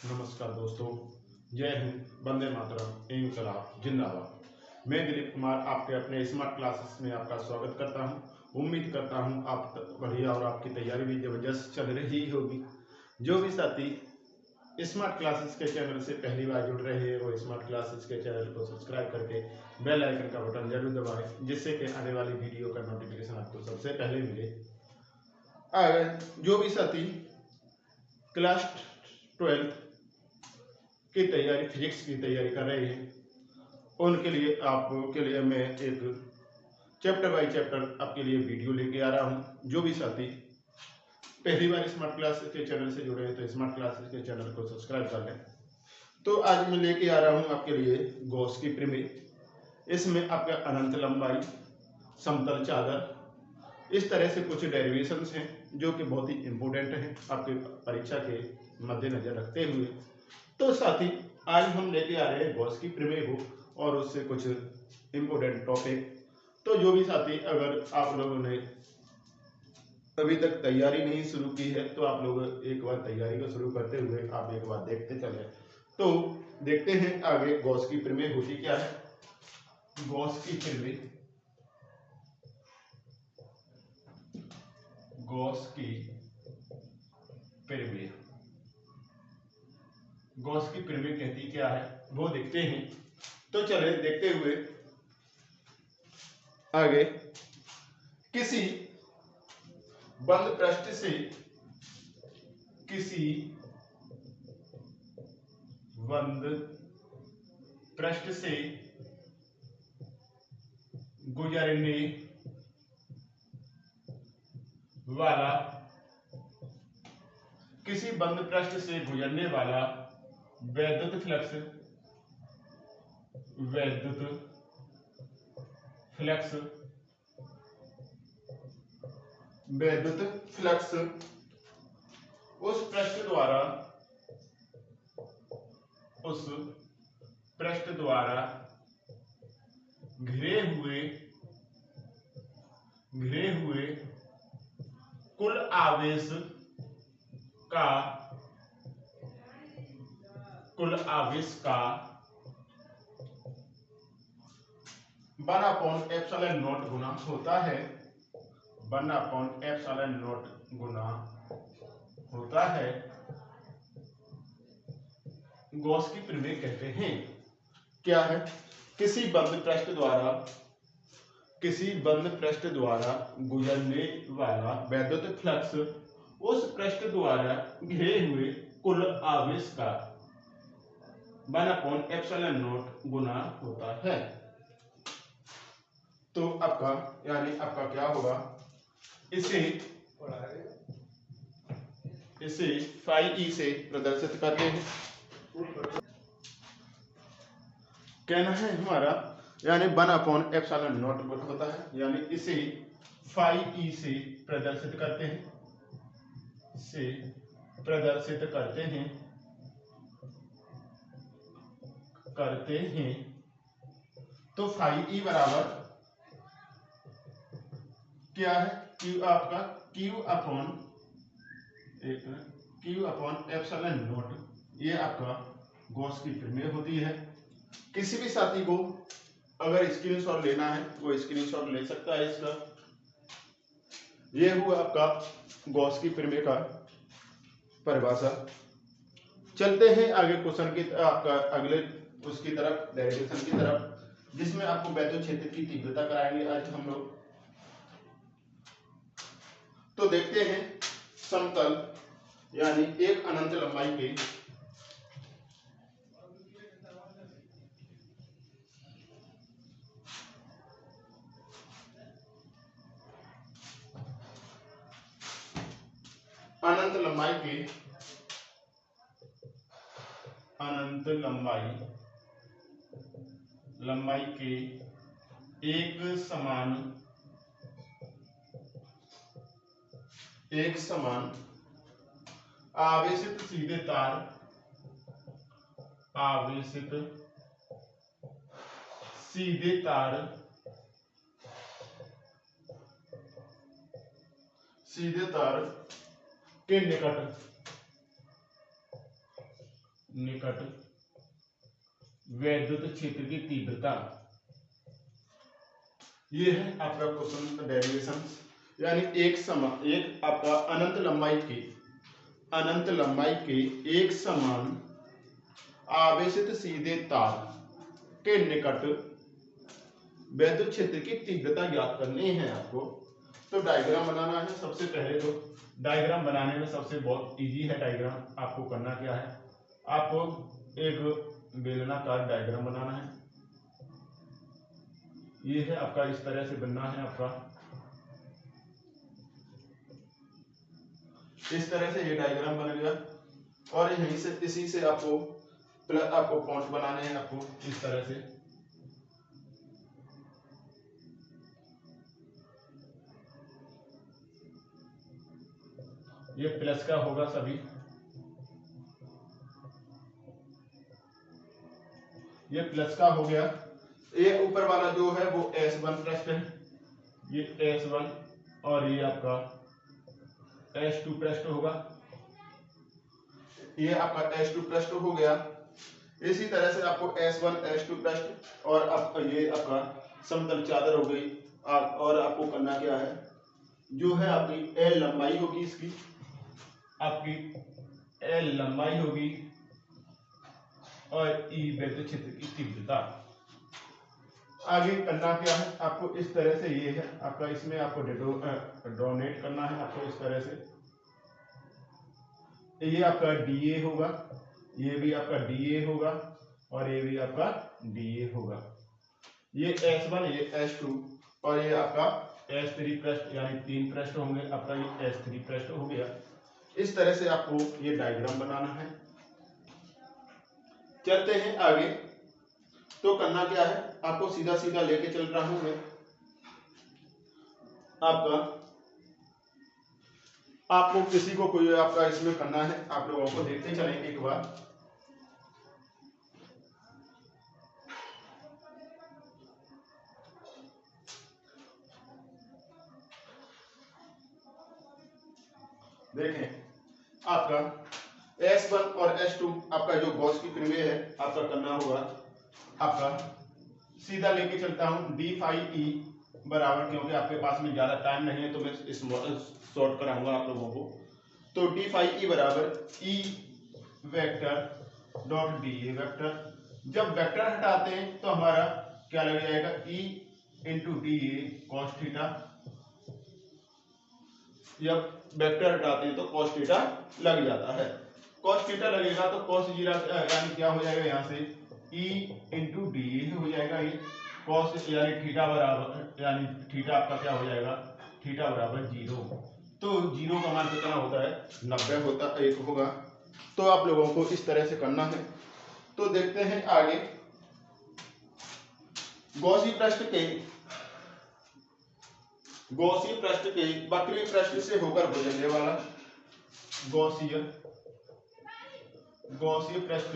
नमस्कार दोस्तों, जय हिंद, वंदे मातरम, इंकलाब जिंदाबाद। मैं दिलीप कुमार आपके अपने स्मार्ट क्लासेस में आपका स्वागत करता हूं। उम्मीद करता हूं आप बढ़िया और आपकी तैयारी भी जबरदस्त चल रही होगी। जो भी साथी स्मार्ट क्लासेस के चैनल से पहली बार जुड़ रहे हैं वो स्मार्ट क्लासेस के चैनल को सब्सक्राइब करके बेल आइकन का बटन जरूर दबाएं, जिससे कि आने वाली वीडियो का नोटिफिकेशन आपको सबसे पहले मिले। अगर जो भी साथी क्लास 12 की तैयारी, फिजिक्स की तैयारी कर रहे हैं, उनके लिए आपके लिए मैं एक चैप्टर बाय चैप्टर आपके लिए वीडियो लेके आ रहा हूं। जो भी साथी पहली बार स्मार्ट क्लासेस के चैनल से जुड़े हैं तो स्मार्ट क्लासेस के चैनल को सब्सक्राइब कर लें। तो आज मैं लेके आ रहा हूं आपके लिए गॉस की प्रमेय। इसमें आपका अनंत लंबाई, समतल चादर, इस तरह से कुछ डेरिवेशंस हैं जो कि बहुत ही इंपॉर्टेंट हैं आपके परीक्षा के मद्देनजर रखते हुए। तो साथी आज हम लेके आ रहे हैं गॉस की प्रमेय को और उससे कुछ इंपोर्टेंट टॉपिक। तो जो भी साथी अगर आप लोगों ने अभी तक तैयारी नहीं शुरू की है तो आप लोग एक बार तैयारी को शुरू करते हुए आप एक बार देखते चले। तो देखते हैं आगे गॉस की प्रमेय होती क्या है। गॉस की प्रमेय, गॉस की प्रमेय, गॉस की प्रमेय कहती क्या है वो देखते हैं। तो चले देखते हुए आगे। किसी बंद पृष्ठ से, किसी बंद पृष्ठ से गुजरने वाला, किसी बंद पृष्ठ से गुजरने वाला वैद्युत फ्लक्स, वैद्युत फ्लक्स, वैद्युत फ्लक्स उस पृष्ठ द्वारा, उस पृष्ठ द्वारा घिरे हुए कुल आवेश का, कुल आवेश का 1/ε0 गुना होता है, 1/ε0 गुना होता है। गॉस की प्रमेय कहते हैं क्या है। किसी बंद पृष्ठ द्वारा, किसी बंद पृष्ठ द्वारा गुजरने वाला वैद्युत फ्लक्स उस पृष्ठ द्वारा घिरे हुए कुल आवेश का 1/ε0 गुना होता है। तो आपका यानी आपका क्या होगा, इसे फाई ई से प्रदर्शित करते हैं। कहना है हमारा यानी 1/ε0 होता है, यानी इसे फाई ई से प्रदर्शित करते हैं, से प्रदर्शित करते हैं। तो फाई ई बराबर क्या है, क्यू आपका Q/ε0, ये आपका गॉस की प्रमेय होती है। किसी भी साथी को अगर स्क्रीनशॉट लेना है वो स्क्रीनशॉट ले सकता है इसका। ये हुआ आपका गॉस की प्रमेय का परिभाषा। चलते हैं आगे क्वेश्चन की आपका अगले उसकी तरफ, डेरिवेशन की तरफ, जिसमें आपको वैद्युत क्षेत्र की तीव्रता कराएंगे आज हम लोग। तो देखते हैं समतल यानी एक अनंत लंबाई के अनंत लंबाई के एक समान आवेशित सीधे तार, आवेशित सीधे तार, सीधे तार के निकट निकट वैद्युत क्षेत्र की तीव्रता। ये है आपका क्वेश्चन डेरिवेशन, यानी एक आपका अनंत लंबाई के एक समान आवेशित सीधे तार के निकट वैद्युत क्षेत्र की तीव्रता ज्ञात करनी है आपको। तो डायग्राम बनाना है सबसे पहले। तो डायग्राम बनाने में सबसे बहुत इजी है डायग्राम। आपको करना क्या है, आपको एक बेलनाकार डायग्राम बनाना है। ये है आपका, इस तरह से बनना है आपका, इस तरह से ये डायग्राम बन गया। और यहीं से इसी से आपको पॉइंट बनाने हैं आपको इस तरह से। ये प्लस का होगा सभी, ये प्लस का हो गया। ये ऊपर वाला जो है वो S1 पृष्ठ है, ये S1, और ये आपका S2 पृष्ठ होगा, ये आपका S2 पृष्ठ हो गया। इसी तरह से आपको S1 S2 पृष्ठ और आपका ये आपका समतल चादर हो गई। और आपको करना क्या है, जो है आपकी L लंबाई होगी, इसकी आपकी L लंबाई होगी और E वैद्युत क्षेत्र की तीव्रता। आगे करना क्या है आपको, इस तरह से ये है आपका, इसमें आपको डोनेट करना है आपको इस तरह से। ये आपका DA होगा, ये भी आपका DA होगा और ये भी आपका DA होगा। ये S1, ये S2 और ये आपका S3 पृष्ठ, यानी 3 पृष्ठ होंगे आपका, ये S3 पृष्ठ हो गया। इस तरह से आपको ये डायग्राम बनाना है। चलते हैं आगे। तो करना क्या है, आपको सीधा सीधा लेके चल रहा हूं मैं आपको किसी को कोई आपका इसमें करना है, आप लोगों को देखते चलेंगे एक बार। देखें आपका S1 और S2 आपका जो गॉस की प्रमेय है आपका करना होगा। आपका सीधा लेके चलता हूं, d फाई E बराबर, क्योंकि आपके पास में ज्यादा टाइम नहीं है तो मैं इस शॉर्ट कराऊंगा आप लोगों को। तो d फाई E बराबर E vector dot DA vector. जब वेक्टर हटाते हैं तो हमारा क्या लग जाएगा, E into DA cos theta. जब वेक्टर हटाते हैं तो कॉस थीटा लग जाता है। कॉस थीटा लगेगा तो कॉस जीरा यानी क्या हो जाएगा, यहाँ से E इंटू DA हो जाएगा। ये कॉस यानी थीटा बराबर, यानी थीटा आपका क्या हो जाएगा, थीटा बराबर 0। तो 0 का मान कितना होता है, 90 होता, 1 होगा। तो आप लोगों को इस तरह से करना है। तो देखते हैं आगे। गॉसी पृष्ठ के वक्रीय पृष्ठ से होकर गुजरने वाला गॉसीय पृष्ठ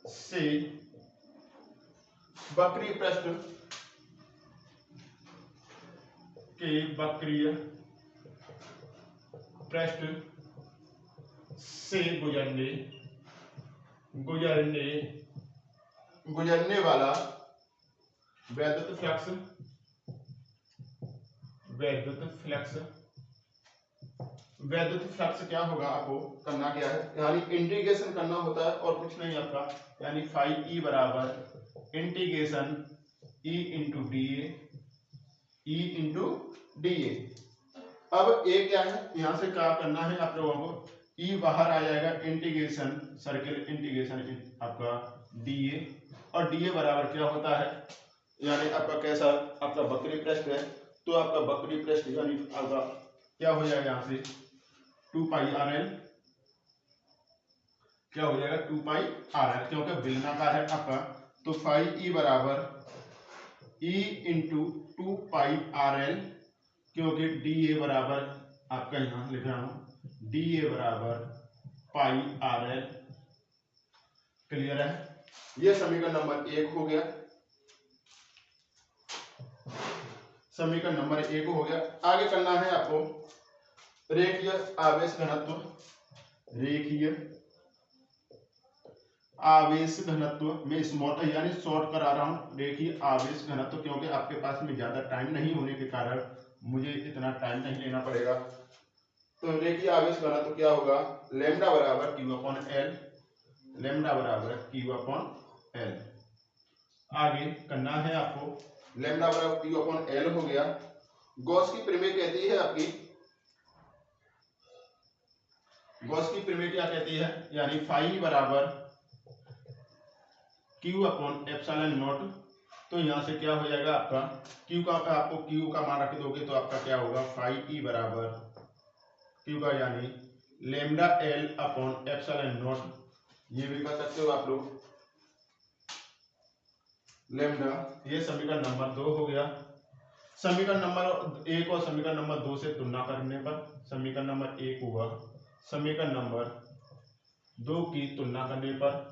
से वक्रीय पृष्ठ के वक्रीय पृष्ठ से गुजरने वाला वैद्युत फ्लक्स क्या होगा, आपको करना क्या है, यानी इंटीग्रेशन करना होता है और कुछ नहीं आपका, यानी फाई E बराबर इंटीग्रेशन E इंटू DA। अब ए क्या है, यहां से क्या करना है आप लोगों को, E बाहर आ जाएगा, इंटीग्रेशन सर्किल इंटीग्रेशन आपका DA, और DA बराबर क्या होता है, यानी आपका कैसा, आपका वक्रीय पृष्ठ है तो आपका वक्रीय पृष्ठ यानी आपका क्या हो जाएगा, यहां से 2 पाई RL, क्या हो जाएगा 2 पाई RL, क्योंकि बेलनाकार है आपका। तो फाई E बराबर E इंटू 2 पाई RL, क्योंकि DA बराबर आपका यहां लिख रहा हूं, DA बराबर पाई RL। क्लियर है, यह समीकरण नंबर 1 हो गया। समीकरण नंबर 1 हो गया। आगे करना है आपको रेखीय आवेश घनत्व। रेखीय आवेश घनत्व में स्मॉल यानी शॉर्ट करा रहा हूं, रेखीय आवेश घनत्व, क्योंकि आपके पास में ज्यादा टाइम नहीं होने के कारण मुझे इतना टाइम नहीं लेना पड़ेगा। तो रेखीय आवेश घनत्व क्या होगा, लैम्डा बराबर क्यू अपॉन एल, लैम्डा बराबर क्यू अपॉन एल। आगे करना है आपको, लैम्डा बराबर क्यू अपॉन एल हो गया। गॉस की प्रमेय कहती है आपकी, गॉस की प्रमेय क्या कहती है, यानी फाई बराबर क्यू अपॉन एप्सिलॉन नॉट। तो यहां से क्या हो जाएगा आपका क्यू का, आपको क्यू का मान रख दोगे तो आपका क्या होगा, फाई ई बराबर क्यू का यानी lambda L upon epsilon naught. ये भी कर सकते हो आप लोग लैम्डा। ये समीकरण नंबर 2 हो गया। समीकरण नंबर 1 और समीकरण नंबर 2 से तुलना करने पर समीकरण नंबर 1 हुआ, समीकरण नंबर 2 की तुलना करने पर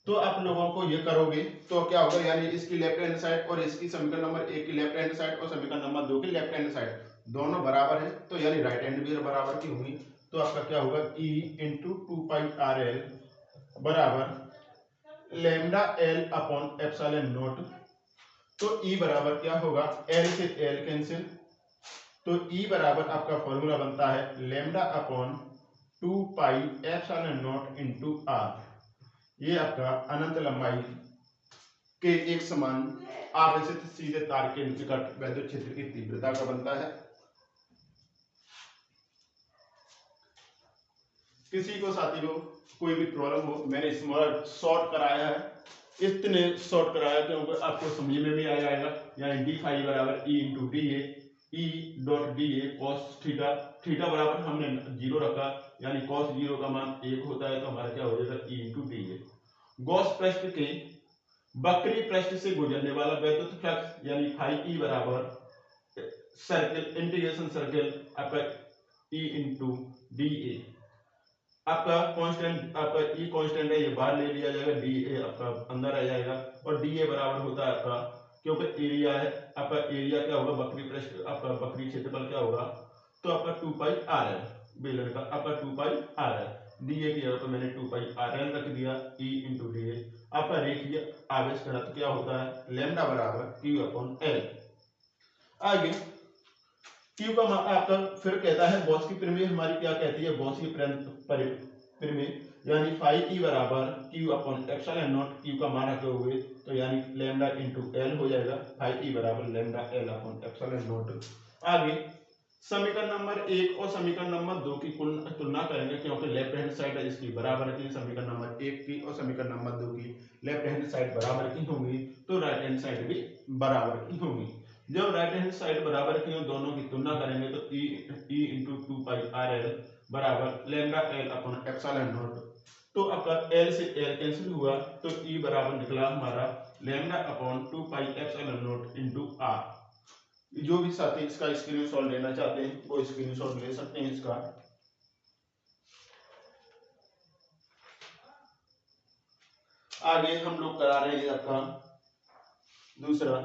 तो आप लोगों को ये करोगे तो क्या होगा, यानी इसकी लेफ्ट हैंड साइड और इसकी समीकरण नंबर 1 की लेफ्ट हैंड साइड और समीकरण नंबर 2 की लेफ्ट हैंड साइड दोनों बराबर है, तो यानी राइट हैंड भी बराबर की होगी। तो आपका क्या होगा, E इंटू 2πRL बराबर lambda L upon epsilon naught. तो E बराबर क्या होगा, L से L कैंसिल, तो E बराबर आपका फॉर्मूला बनता है lambda upon 2π epsilon not into R। ये आपका अनंत लंबाई के एक समान आवेशित सीधे तार के निकट वैद्युत क्षेत्र की तीव्रता का बनता है। किसी को साथी लोग कोई भी प्रॉब्लम हो, मैंने स्मॉल शॉर्ट कराया है, इतने शॉर्ट कराया क्योंकि आपको समझ में भी आ जाएगा। यानी डी फाई बराबर E into D A dot D A cos theta, theta बराबर हमने 0 रखा, यानी कॉस 0 का मान 1 होता है, तो हमारा क्या हो जाएगा, E into D A. Gauss पृष्ठ के वक्री पृष्ठ से गुजरने वाला वैद्युत फ्लक्स यानी फाई ई बराबर सर्कल इंटीग्रेशन सर्कल आपका ई इंटू डी ए। आपका कांस्टेंट, आपका ई कांस्टेंट है, ये बाहर ले लिया जाएगा, डी ए आपका अंदर आ जाएगा, और डी ए बराबर होता है आपका, क्योंकि एरिया है आपका, एरिया क्या होगा, वक्री पृष्ठ आपका वक्री क्षेत्रफल क्या होगा, तो आपका 2πRL बेलन का आपका 2πRL, डी ए की जगह पर मैंने 2πRL रख दिया, ई इंटू डी ए। आपका रेखीय आवेश घनत्व क्या होता है, लैम्डा बराबर क्यू अपॉन एल। आगे क्यू का मान आपका फिर कहता है, गॉस की प्रमेय हमारी क्या कहती है, गॉस की प्रमेय यानी फाई ई बराबर Q upon epsilon naught, Q का मान रखे हुए तो यानी लैम्डा इंटू एल हो जाएगा, फाई ई बराबर lambda L upon epsilon not. आगे समीकरण नंबर 1 और समीकरण नंबर 2 की तुलना करेंगे, क्योंकि लेफ्ट हैंड साइड इसकी बराबर की, समीकरण नंबर 1 की और समीकरण नंबर 2 की लेफ्ट हैंड साइड बराबर की होंगी, तो राइट हैंड साइड भी बराबर की होंगी। जब राइट हैंड साइड बराबर की हो, दोनों की तुलना करेंगे तो E इंटू 2πRL बराबर lambda L upon epsilon naught. तो आपका L से L कैंसिल हुआ, तो E बराबर निकला हमारा lambda upon 2π epsilon not into R। जो भी साथी इसका स्क्रीनशॉट लेना चाहते हैं वो स्क्रीनशॉट ले सकते हैं इसका। आगे हम लोग करा रहे हैं आपका दूसरा,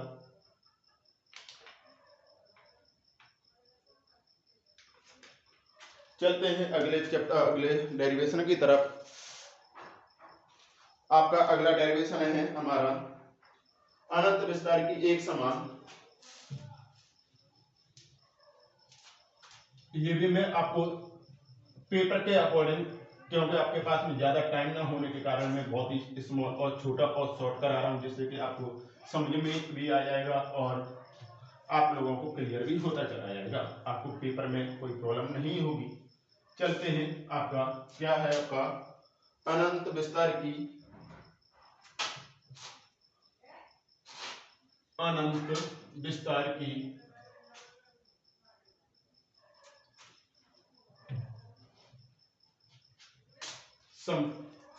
चलते हैं अगले चैप्टर, अगले डेरिवेशन की तरफ। आपका अगला डेरिवेशन है हमारा अनंत विस्तार की एक समान। ये भी मैं आपको पेपर के अकॉर्डिंग, क्योंकि आपके पास में ज्यादा टाइम ना होने के कारण मैं बहुत ही स्मॉल और छोटा और शॉर्ट करा रहा हूं, जिससे कि आपको समझ में भी आ जाएगा और आप लोगों को क्लियर भी होता चला जाएगा, आपको पेपर में कोई प्रॉब्लम नहीं होगी। चलते हैं, आपका क्या है, आपका अनंत विस्तार की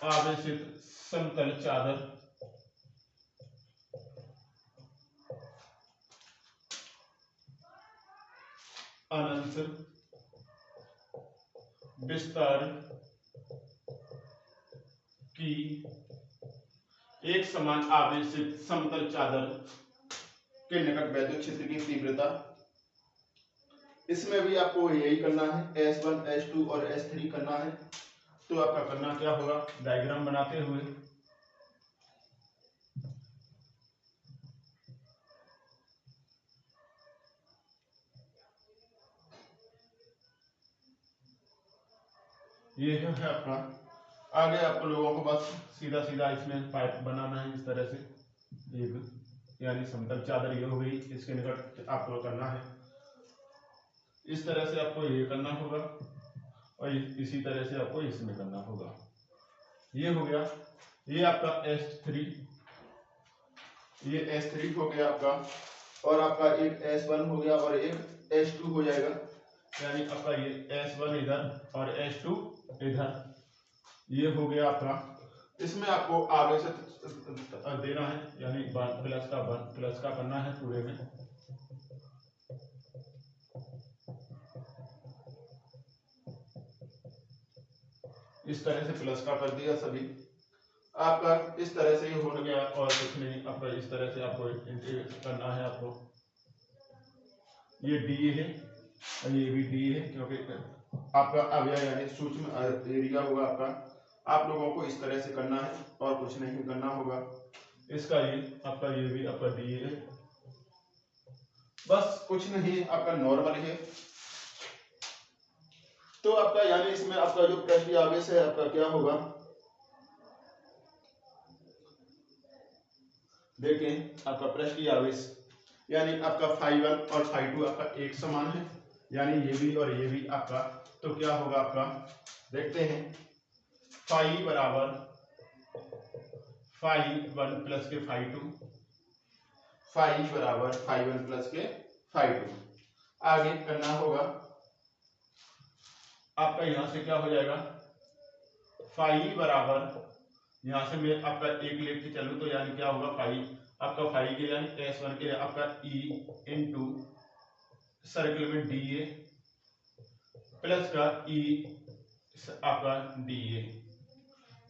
आवेशित समतल चादर अनंत विस्तार की एक समान आवेशित समतल चादर के निकट वैद्युत क्षेत्र की तीव्रता इसमें भी आपको यही करना है, S1 S2 और S3 करना है। तो आपका करना क्या होगा, डायग्राम बनाते हुए ये है आपका। आगे आप लोगों को बस सीधा सीधा इसमें पाइप बनाना है इस तरह से, एक यानी समतल चादर ये हो गई, इसके निकट आपको करना है इस तरह से, आपको ये करना होगा और इसी तरह से आपको इसमें करना होगा। ये हो गया, ये आपका S3, ये S3 हो गया आपका, और आपका एक S1 हो गया और एक S2 हो जाएगा, यानी आपका ये S1 इधर और S2 इधर, ये हो गया आपका। इसमें आपको आगे से देना है, यानी प्लस का करना है पूरे में। इस तरह से प्लस का कर दिया सभी आपका, इस तरह से ये हो गया और कुछ नहीं, आपका इस तरह से आपको करना है। आपको ये डी है और ये भी डी है, क्योंकि आपका अवयव यानी सूक्ष्म एरिया होगा आपका। आप लोगों को इस तरह से करना है और कुछ नहीं करना होगा। इसका ये आपका, ये भी आपका डी है, बस कुछ नहीं, आपका नॉर्मल है। तो आपका यानी इसमें आपका जो पृष्ठीय आवेश है आपका क्या होगा, देखें आपका पृष्ठीय आवेश यानी आपका φ1 और φ2 आपका एक समान है, यानी ये भी और ये भी आपका। तो क्या होगा आपका, देखते हैं, φ बराबर φ1 प्लस के φ2, φ बराबर φ1 प्लस के φ2। आगे करना होगा आपका, यहां से क्या हो जाएगा, φ बराबर, यहां से मैं आपका एक लेके चलूं तो यानी क्या होगा, φ आपका φ के यानी S1 के आपका E इंटू सर्किल में DA प्लस का E आपका DA,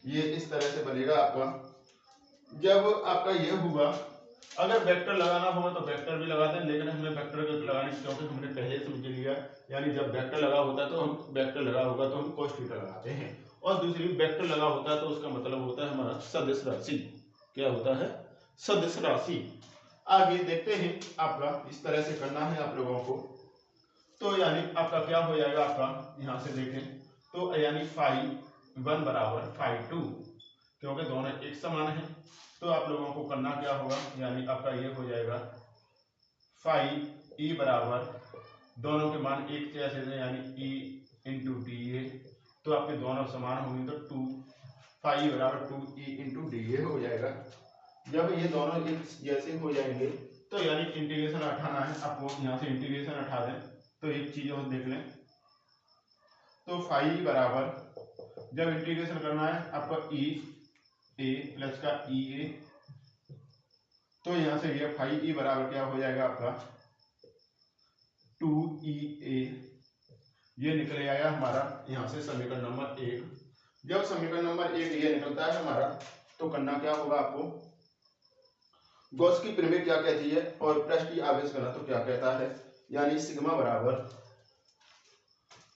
ये इस तरह से बनेगा आपका। जब आपका ये हुआ, अगर वेक्टर लगाना होगा तो वेक्टर भी लगा दें, लेकिन हमें वेक्टर लगाने क्योंकि हमने पहले समझ लिया, यानी जब वेक्टर लगा होता है तो हम वेक्टर लगा होगा तो हम cos थीटा लगाते हैं, और दूसरी वेक्टर लगा होता है तो उसका मतलब होता है हमारा सदिश राशि। क्या होता है, सदिश राशि। आगे देखते हैं, आपका इस तरह से करना है आप लोगों को। तो यानी आपका क्या हो जाएगा, आपका यहां से देखें तो यानी φ1 बराबर φ2, क्योंकि दोनों एक समान है। तो आप लोगों को करना क्या होगा, यानी आपका ये हो जाएगा φ बराबर, दोनों के मान एक जैसे थे यानी E इंटू DA, तो आपके दोनों समान होंगे तो 2 φ बराबर 2E इंटू DA हो जाएगा। जब ये दोनों एक जैसे हो जाएंगे तो यानी इंटीग्रेशन हटाना है आपको, यहाँ से इंटीग्रेशन हटा दें तो एक चीज और देख लें। तो φ बराबर, जब इंटीग्रेशन करना है आपका E A प्लस का EA, तो यहां से ये φ बराबर क्या हो जाएगा आपका 2EA, ये निकले आया हमारा यहाँ से समीकरण नंबर 1। जब समीकरण नंबर 1 ये निकलता है हमारा, तो करना क्या होगा आपको, गॉस की प्रमेय क्या कहती है और पृष्ठीय आवेश घनत्व क्या कहता है, यानी सिग्मा बराबर,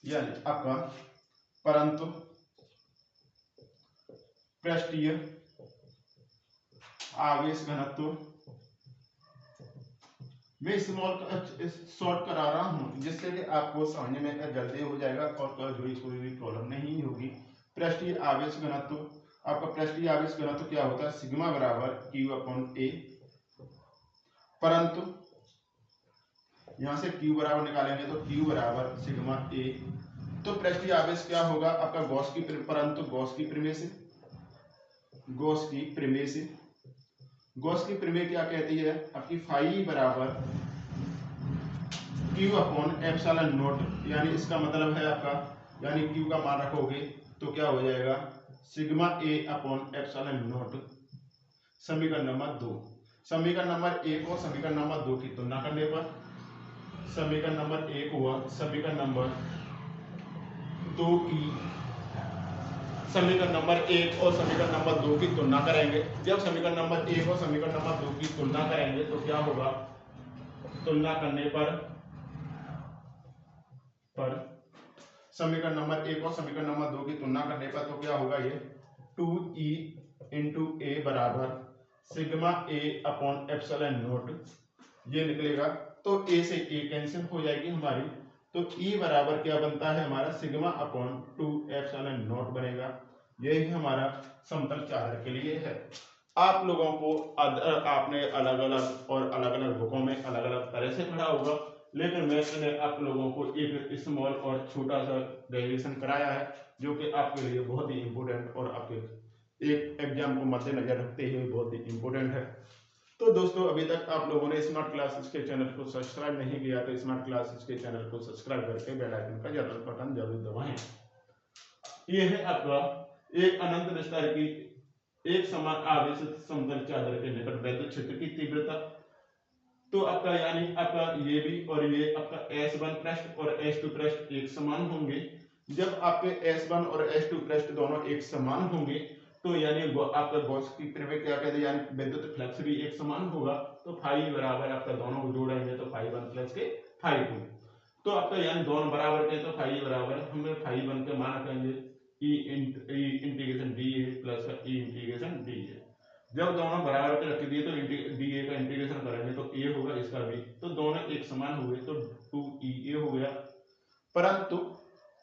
यानी आपका परंतु पृष्ठीय आवेश घनत्व, मैं शॉर्ट करा रहा हूं जिससे कि आपको समझने में जल्दी हो जाएगा और कोई भी प्रॉब्लम नहीं होगी। पृष्ठीय आवेश घनत्व, आपका पृष्ठीय आवेश घनत्व क्या होता है, सिग्मा बराबर Q/A, परंतु यहां से Q बराबर निकालेंगे तो Q बराबर सिग्मा A। तो पृष्ठीय आवेश क्या होगा आपका गॉस की, परंतु गॉस की प्रमेय से, गॉस की प्रमेय से, गॉस की प्रमेय क्या कहती है आपकी φ बराबर Q/ε0, यानी इसका मतलब है आपका, यानी Q का मान रखोगे तो क्या हो जाएगा सिग्मा A/ε0। समीकरण नंबर 2, समीकरण नंबर 1 और समीकरण नंबर 2 की तुलना करने पर, समीकरण नंबर 1 हुआ समीकरण नंबर 2 की, समीकरण नंबर 1 और समीकरण नंबर 2 की तुलना करेंगे। जब समीकरण नंबर 1 और समीकरण नंबर 2 की तुलना करेंगे तो क्या होगा, तुलना करने पर पर समीकरण नंबर 1 और समीकरण नंबर 2 की तुलना करने पर तो क्या होगा, ये 2e इंटू ए बराबर सिग्मा ए अपॉन एप्सिलॉन नॉट ये निकलेगा। तो ए से ए कैंसिल हो जाएगी हमारी, तो ई बराबर क्या बनता है हमारा सिग्मा अपॉन 2 एप्सिलॉन नॉट बनेगा। यही हमारा समतल चालक के लिए है। आप लोगों को आपने अलग अलग और अलग अलग बुकों में अलग अलग तरह से पढ़ा होगा, लेकिन मैंने आप लोगों को एक स्मॉल और छोटा सा डेरिवेशन कराया है जो कि आपके लिए बहुत ही इम्पोर्टेंट और आपके एक एग्जाम को मद्देनजर रखते हुए बहुत ही इम्पोर्टेंट है। तो दोस्तों, अभी तक आप लोगों ने स्मार्ट क्लासेस के चैनल को सब्सक्राइब नहीं किया तो स्मार्ट क्लासेस के चैनल को सब्सक्राइब करके बेल आइकन का जरूर बटन जरूर दबाएं। ये है आपका एक अनंत विस्तार की एक समान आवेशित समतल चादर के निकट वैद्युत क्षेत्र की तीव्रता। तो आपका यानी आपका ये भी और ये आपका S1 पृष्ठ और S2 पृष्ठ एक समान होंगे। जब आपके S1 और S2 पृष्ठ दोनों एक समान होंगे तो यानी आपका गॉस की प्रमेय क्या कहते हैं, यानी विद्युत फ्लक्स भी एक समान होगा। तो फाई बराबर आपका दोनों को जोड़ेंगे तो फाई 1 प्लस के फाई 2। तो आपका यानी दोनों बराबर के तो फाई बराबर हमें फाई 1 के मान रखेंगे ई इंटीग्रेशन डी ए प्लस का ई इंटीग्रेशन डी ए। जब दोनों बराबर के रख दिए तो डी ए का इंटीग्रेशन करेंगे तो ए होगा, इसका भी तो दोनों एक समान हुए तो 2e हो गया। परंतु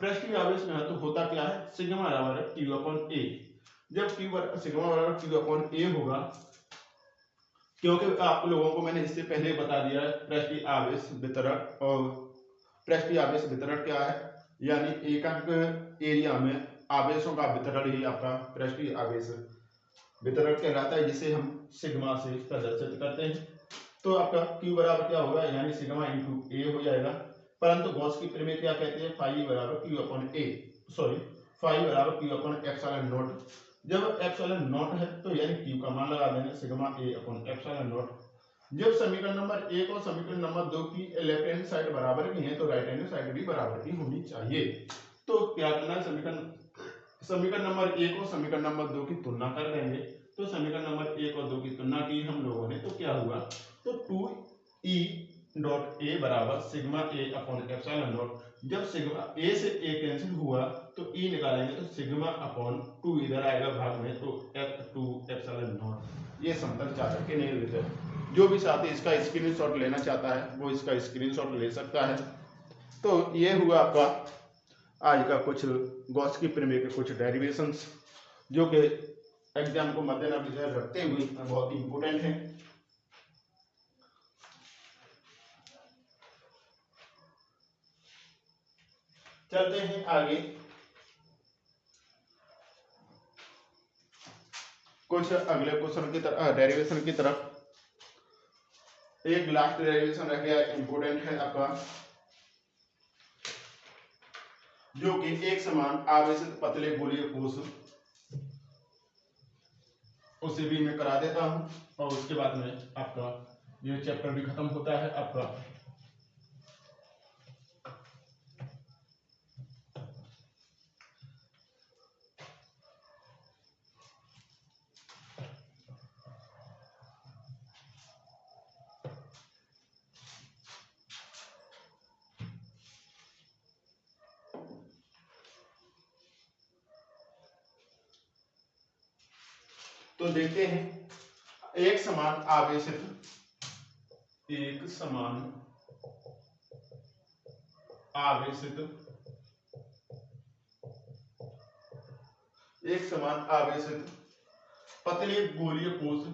पृष्ठीय आवेश में तो होता क्या है, सिग्मा बराबर q अपॉन ए। जब सिग्मा बराबर q अपॉन ए होगा, क्योंकि आप लोगों को मैंने इससे पहले बता दिया पृष्ठीय आवेश वितरण। और पृष्ठीय आवेश वितरण क्या है, यानी एकक एरिया में आवेशों का वितरण ही आपका पृष्ठीय आवेश वितरण कहलाता है, जिसे हम सिग्मा से प्रदर्शित करते हैं। तो आपका q बराबर क्या होगा, यानी सिग्मा इंटू ए हो जाएगा। परंतु गॉस की प्रमेय क्या कहते हैं, फाई बराबर q अपॉन ए, सॉरी फाई बराबर q अपॉन एप्सिलॉन नॉट। जब एप्सिलॉन नॉट है तो यानी q का मान लगा देंगे sigma A upon epsilon not. जब समीकरण नंबर 1 और समीकरण नंबर 2 की लेफ्ट हैंड साइड बराबर की है तो राइट हैंड साइड भी बराबर की होनी चाहिए। तो क्या करना है, समीकरण नंबर 1 और समीकरण नंबर 2 की तुलना कर देंगे। तो समीकरण नंबर 1 और 2 की तुलना की हम लोगों ने, तो क्या हुआ, तो 2e डॉट ए बराबर sigma A upon epsilon not. जब सिग्मा ए से ए कैंसिल हुआ तो ई निकालेंगे तो सिग्मा अपॉन 2 इधर आएगा भाग में तो f2 एप्सिलॉन नॉट। ये समतल चालक के निर्वृत्त है। जो भी साथी इसका स्क्रीनशॉट लेना चाहता है वो इसका स्क्रीनशॉट ले सकता है। तो ये हुआ आपका आज का कुछ गॉस की प्रमेय के कुछ डेरिवेशंस जो कि एग्जाम को मद्देनजर रखते हुए बहुत ही इंपोर्टेंट है। चलते हैं आगे कुछ अगले क्वेश्चन की तरफ, डेरिवेशन की तरफ। एक लास्ट डेरिवेशन रह गया, इंपोर्टेंट है आपका, जो कि एक समान आवेशित पतले गोलीय कोश, उसे भी मैं करा देता हूं और उसके बाद में आपका ये चैप्टर भी खत्म होता है आपका। तो देखते हैं, एक समान आवेशित पतले गोलीय कोश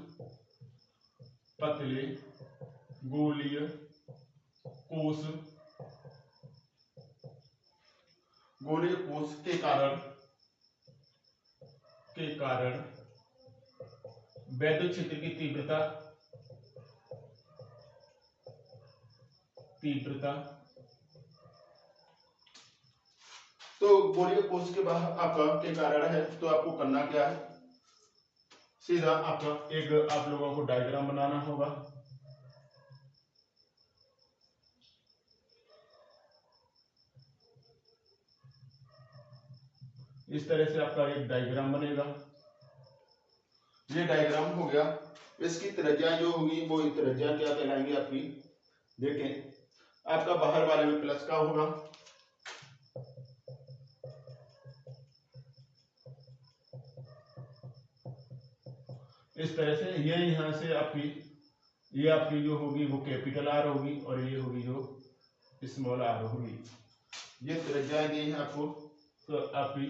के कारण वैद्युत क्षेत्र की तीव्रता। तो गोलीय कोश के बाहर आपका के कारण है, तो आपको करना क्या है, सीधा आपका एक आप लोगों को डायग्राम बनाना होगा। इस तरह से आपका एक डायग्राम बनेगा। ये डायग्राम हो गया। इसकी त्रिज्या जो होगी वो त्रिज्या क्या कहलाएंगी आपकी, देखें आपका बाहर वाले में प्लस का होगा इस तरह से ये यहाँ से आपकी ये आपकी जो होगी वो कैपिटल आर होगी और ये होगी जो स्मॉल आर होगी। ये त्रिज्या दी है आपको, तो आपकी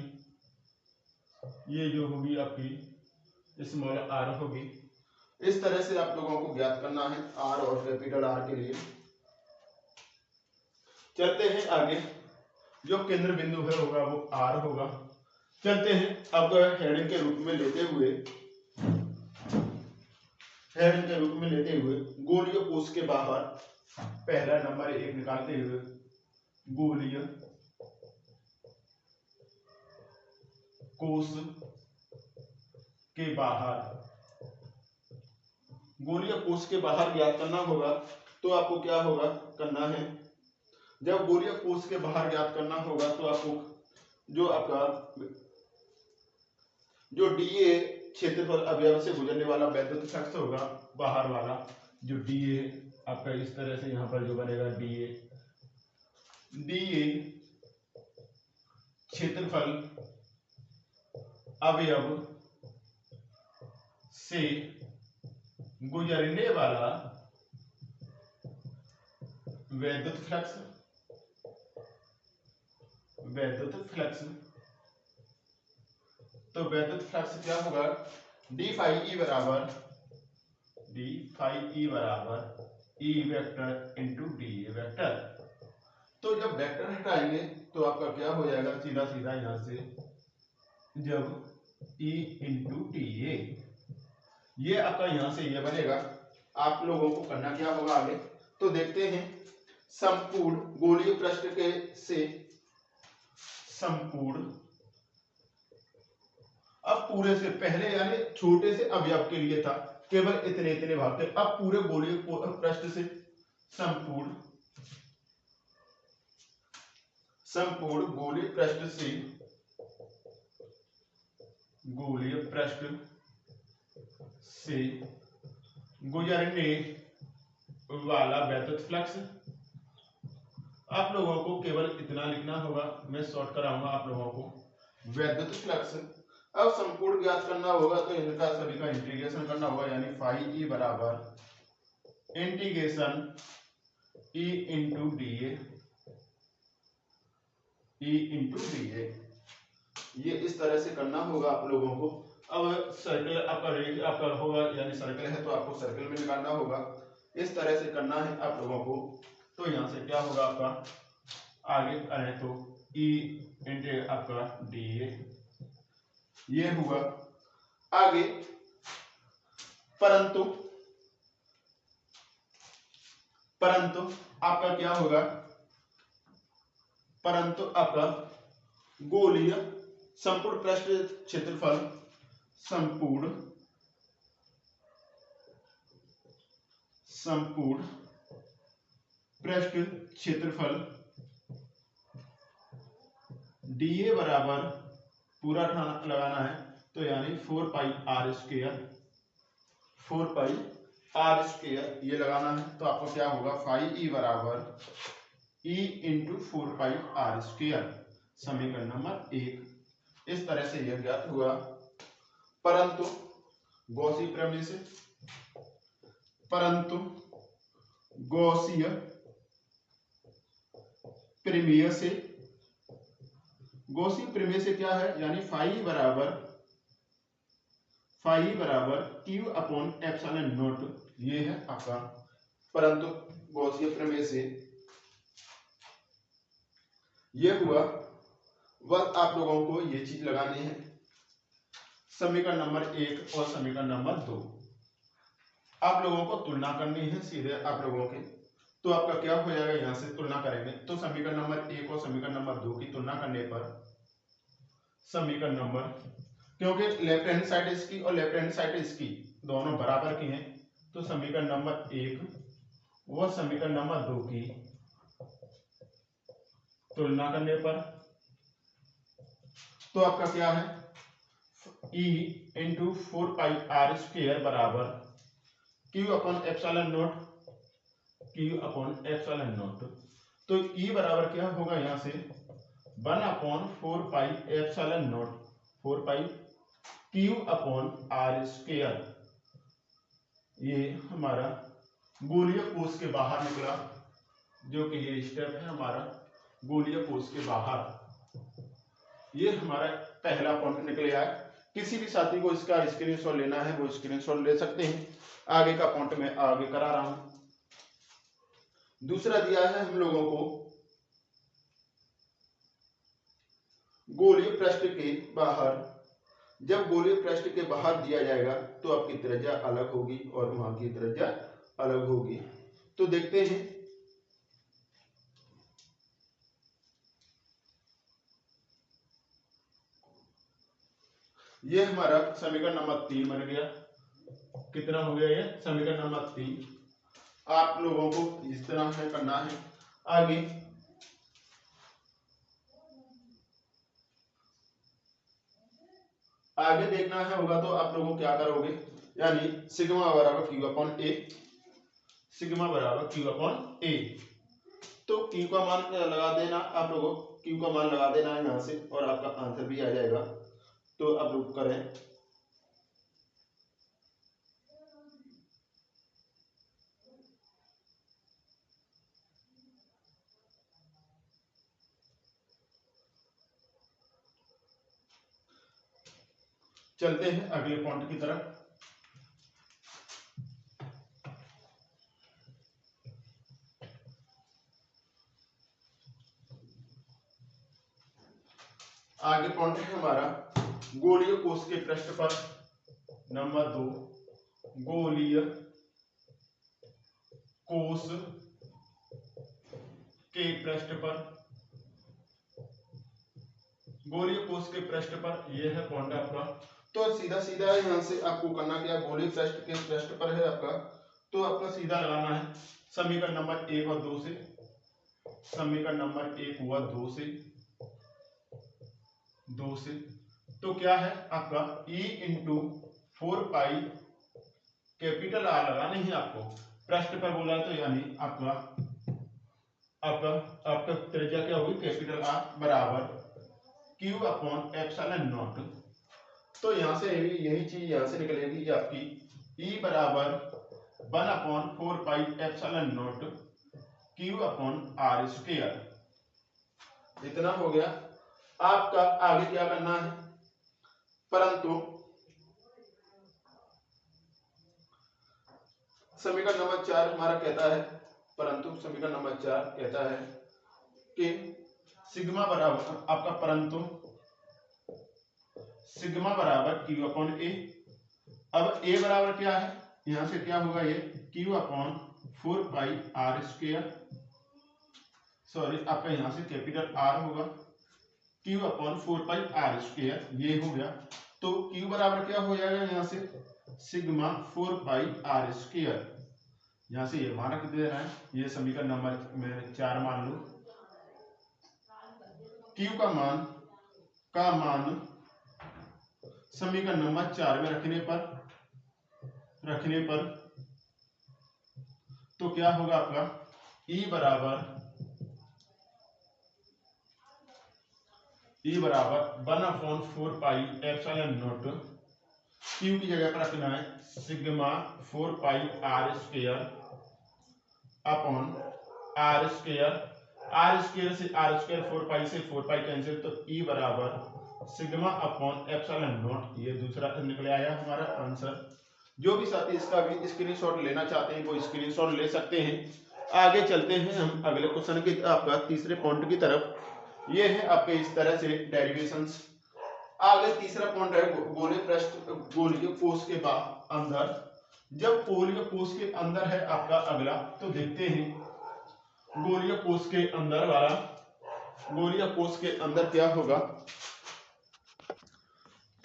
ये जो होगी आपकी स्मॉल आर होगी। इस तरह से आप लोगों को ज्ञात करना है आर और कैपिटल आर के लिए। चलते हैं आगे, जो केंद्र बिंदु है होगा वो आर होगा। चलते हैं अब हेडिंग के रूप में लेते हुए गोलीय कोश के बाहर पहला नंबर 1 निकालते हुए गोलीय कोश के बाहर ज्ञात करना होगा। तो आपको क्या होगा करना है, जब गोलीय कोश के बाहर ज्ञात करना होगा तो आपको जो आपका जो डीए क्षेत्रफल अवयव से गुजरने वाला वैद्युत फ्लक्स होगा बाहर वाला, जो डीए आपका इस तरह से यहां पर जो बनेगा डीए क्षेत्रफल अवयव से गुजरने वाला वैद्युत फ्लक्स तो वैद्युत फ्लक्स क्या होगा, डी फाई ई बराबर E vector into D A vector. तो जब वेक्टर हटाएंगे तो आपका क्या हो जाएगा, सीधा सीधा यहां से जब ई इंटू डी ए, ये आपका यहां से ये बनेगा। आप लोगों को करना क्या होगा आगे, तो देखते हैं। संपूर्ण गोलीय पृष्ठ के से संपूर्ण, अब पूरे से पहले यानी छोटे से अवयव के लिए था केवल इतने भाग थे, अब पूरे गोलीय पृष्ठ से संपूर्ण गोलीय पृष्ठ से गुजरने वाला वैद्युत फ्लक्स। आप लोगों को केवल इतना लिखना होगा, मैं शॉर्ट कराऊंगा आप लोगों को। वैद्युत फ्लक्स अब संपूर्ण ज्ञात करना होगा तो इनका सभी का इंटीग्रेशन करना होगा, यानी फाई ई बराबर integration E into D A, ये इस तरह से करना होगा आप लोगों को। अब सर्कल आपका होगा, यानी सर्कल है तो आपको सर्कल में निकालना होगा, इस तरह से करना है आप लोगों को। तो यहां से क्या होगा आपका, आगे करें तो ई इंटू आपका डी ए, ये हुआ आगे। परंतु आपका क्या होगा, परंतु आपका गोलीय संपूर्ण पृष्ठ क्षेत्रफल संपूर्ण पृष्ठ क्षेत्रफल डीए बराबर पूरा लगाना है, तो यानी 4 पाई आर स्क्वायर ये लगाना है। तो आपको क्या होगा, फाई ई बराबर E into 4 pi R square, समीकरण नंबर 1। इस तरह से यह ज्ञात हुआ। परंतु गॉसीय प्रमेय से क्या है, यानी फाई बराबर क्यू अपॉन एप्सिलॉन नॉट, ये है आपका। परंतु गॉसीय प्रमेय से ये हुआ, बस आप लोगों को ये चीज लगानी है, समीकरण नंबर 1 और समीकरण नंबर 2 आप लोगों को तुलना करनी है सीधे आप लोगों के। तो आपका क्या हो जाएगा, यहां से तुलना करेंगे तो समीकरण नंबर 1 और समीकरण नंबर 2 की तुलना करने पर समीकरण नंबर, क्योंकि लेफ्ट हैंड साइड इसकी और लेफ्ट हैंड साइड इसकी दोनों बराबर की हैं, तो समीकरण नंबर 1 व समीकरण नंबर 2 की तुलना करने पर तो आपका क्या है, E into 4 pi R square बराबर Q अपॉन एप्सिलॉन नॉट। तो E बराबर क्या होगा, यहां से 1 upon 4 pi epsilon naught, 4 pi Q upon R square ये हमारा गोलीय कोष के बाहर निकला, जो कि ये स्टेप है हमारा गोलीय कोष के बाहर। ये हमारा पहला पॉइंट निकल आया। किसी भी साथी को इसका स्क्रीनशॉट लेना है वो स्क्रीनशॉट ले सकते हैं। आगे का पॉइंट मैं आगे करा रहा हूं। दूसरा दिया है हम लोगों को गोलीय पृष्ठ के बाहर। जब गोलीय पृष्ठ के बाहर दिया जाएगा तो आपकी त्रिज्या अलग होगी और वहां की त्रिज्या अलग होगी। तो देखते हैं, ये हमारा समीकरण नंबर 3 बन गया। कितना हो गया ये समीकरण नंबर 3। आप लोगों को इस तरह से करना है। आगे देखना है होगा तो आप लोगों को क्या करोगे, यानी सिग्मा बराबर क्यू अपॉन ए, सिग्मा बराबर क्यू अपॉन ए। तो क्यू का मान लगा देना, आप लोगों को क्यू का मान लगा देना है यहां से और आपका आंसर भी आ जाएगा। तो आप लोग करें, चलते हैं अगले पॉइंट की तरफ। आगे पॉइंट है हमारा गोलीय कोष के पृष्ठ पर। नंबर 2, गोलीय कोष के पृष्ठ पर, गोलीय कोष के पृष्ठ पर यह है पॉइंट आपका। तो सीधा सीधा यहां से आपको करना क्या, गोलीय पृष्ठ के पृष्ठ पर है आपका, तो आपका सीधा लगाना है समीकरण नंबर 1 और 2 से। समीकरण नंबर 1 हुआ 2 से। तो क्या है आपका E into 4 pi capital R लगाना ही आपको पृष्ठ पर बोला है, तो यानी आपका आपका आपका त्रिज्या क्या होगी कैपिटल आर बराबर क्यू अपॉन एप्सिलॉन नॉट। तो यहां से यही चीज यहां से निकलेगी कि आपकी E बराबर 1/4 pi epsilon naught Q upon R square. इतना हो गया। आपका आगे क्या करना है, परंतु समीकरण नंबर 4 हमारा कहता है, परंतु समीकरण नंबर 4 कहता है कि सिग्मा बराबर आपका, परंतु सिग्मा बराबर क्यू अपॉन ए। अब ए बराबर क्या है, यहां से क्या होगा ये Q upon 4 pi R square, sorry आपका यहां से कैपिटल आर होगा Q upon 4 pi R square, ये हो गया। तो क्यू बराबर क्या हो जाएगा यहां से सिग्मा 4 पाई आर स्क्वायर। यहां से ये मान रख देना है, ये समीकरण नंबर में 4 मान लो। क्यू का मान समीकरण नंबर 4 में रखने पर तो क्या होगा आपका E बराबर 1/4 पाई एप्सिलॉन नॉट, क्यू की जगह पर रखना है sigma 4 pi R square upon R square. R square से आर स्क्वायर 4 पाई से 4 पाई कैंसिल, तो E बराबर सिग्मा अपॉन एप्सिलॉन नॉट। ये दूसरा निकले आया हमारा आंसर। जो भी साथी इसका भी स्क्रीनशॉट लेना चाहते हैं वो स्क्रीनशॉट ले सकते हैं। आगे चलते हैं हम अगले क्वेश्चन की, आपका तीसरे पॉइंट की तरफ। ये है आपके इस तरह से डेरिवेशंस। आगे तीसरा पॉइंट है गोलीय कोष के अंदर। जब गोलीय कोष के अंदर है आपका अगला, तो देखते हैं गोलीय कोष के अंदर वाला, गोलीय कोष के अंदर क्या होगा।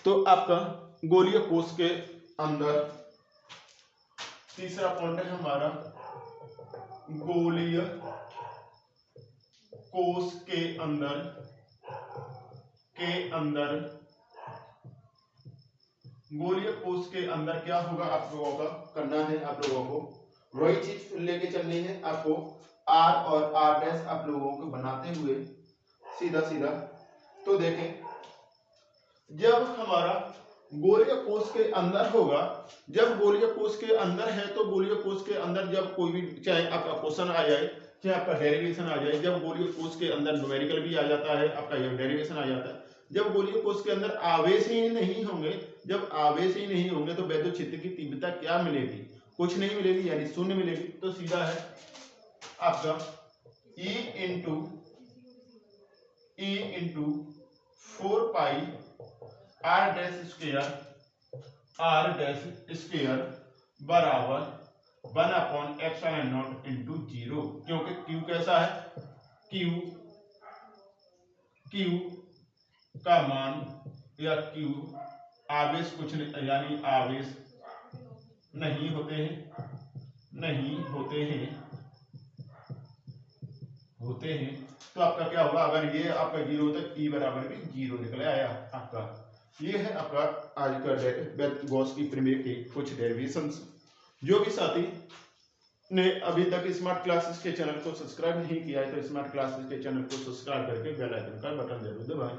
तो आपका गोलीय कोष के अंदर तीसरा पॉइंट है हमारा गोलीय कोष के अंदर गोलीय कोष के अंदर क्या होगा आप लोगों का करना है, आप लोगों को वही चीज लेके चलनी है आपको। आर और आर डैश आप लोगों को बनाते हुए सीधा सीधा। तो देखें, जब हमारा गोलीय कोष के अंदर होगा। जब गोलीय कोष के अंदर है तो गोलीय कोष के अंदर जब कोई भी, चाहे आपका क्वेश्चन आ जाए, चाहे आपका डेरिवेशन आ जाए, जब गोलीय कोष के अंदर न्यूमेरिकल भी आ जाता है, आपका यह डेरिवेशन आ जाता है। जब गोलीय कोष के अंदर आवेश ही नहीं होंगे, जब आवेश ही नहीं होंगे तो वैद्युत क्षेत्र की तीव्रता क्या मिलेगी? कुछ नहीं मिलेगी, यानी शून्य मिलेगी। तो सीधा है आपका E इंटू 4 पाई R डैश स्क्वायर बराबर 1/ε0 इंटू 0, क्योंकि Q कैसा है? Q का मान या Q आवेश कुछ नहीं, यानी आवेश नहीं होते हैं तो आपका क्या होगा? अगर ये आपका 0 होता है, E बराबर भी 0 निकल आया आपका। ये है आपका आज का गॉस की प्रमेय के कुछ डेरिवेशंस। जो भी साथी ने अभी तक स्मार्ट क्लासेस के चैनल को सब्सक्राइब नहीं किया है तो स्मार्ट क्लासेस के चैनल को सब्सक्राइब करके बेल आइकन का बटन जरूर दबाएं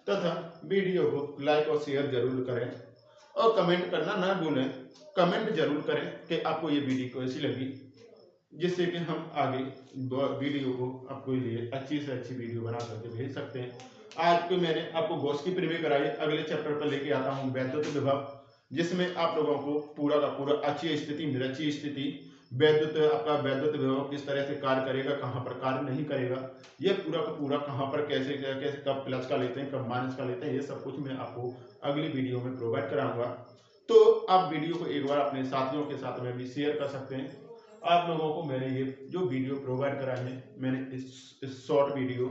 तथा वीडियो को लाइक और शेयर जरूर करें और कमेंट करना ना भूलें। कमेंट जरूर करें कि आपको ये वीडियो कैसी लगी, जिससे कि हम आगे वीडियो को आपके लिए अच्छी से अच्छी वीडियो बना करके भेज सकते हैं। आज को मैंने आपको गॉस की प्रमेय कराई, अगले चैप्टर पर लेके आता हूँ वैद्युत विभव, जिसमें आप लोगों को पूरा का पूरा अच्छी स्थिति, निरक्षी स्थिति, आपका वैद्युत विभव किस तरह से कार्य करेगा, कहाँ पर कार्य नहीं करेगा, ये पूरा का पूरा कहाँ पर कैसे कैसे कब प्लस का लेते हैं, कब माइनस का लेते हैं, ये सब कुछ मैं आपको अगली वीडियो में प्रोवाइड कराऊंगा। तो आप वीडियो को एक बार अपने साथियों के साथ में भी शेयर कर सकते हैं। आप लोगों को मैंने ये जो वीडियो प्रोवाइड कराए हैं, मैंने इस शॉर्ट वीडियो,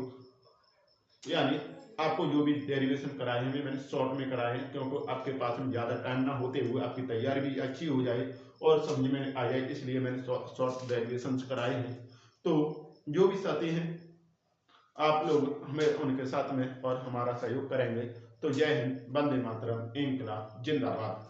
यानी आपको जो भी डेरिवेशन कराए हैं मैंने शॉर्ट में कराए हैं, क्योंकि आपके पास में ज़्यादा टाइम ना होते हुए आपकी तैयारी भी अच्छी हो जाए और समझ में आ जाए, इसलिए मैंने शॉर्ट डेरिवेशन कराए हैं। तो जो भी साथी हैं आप लोग हमें उनके साथ में और हमारा सहयोग करेंगे। तो जय हिंद, वंदे मातरम, इंकलाब जिंदाबाद।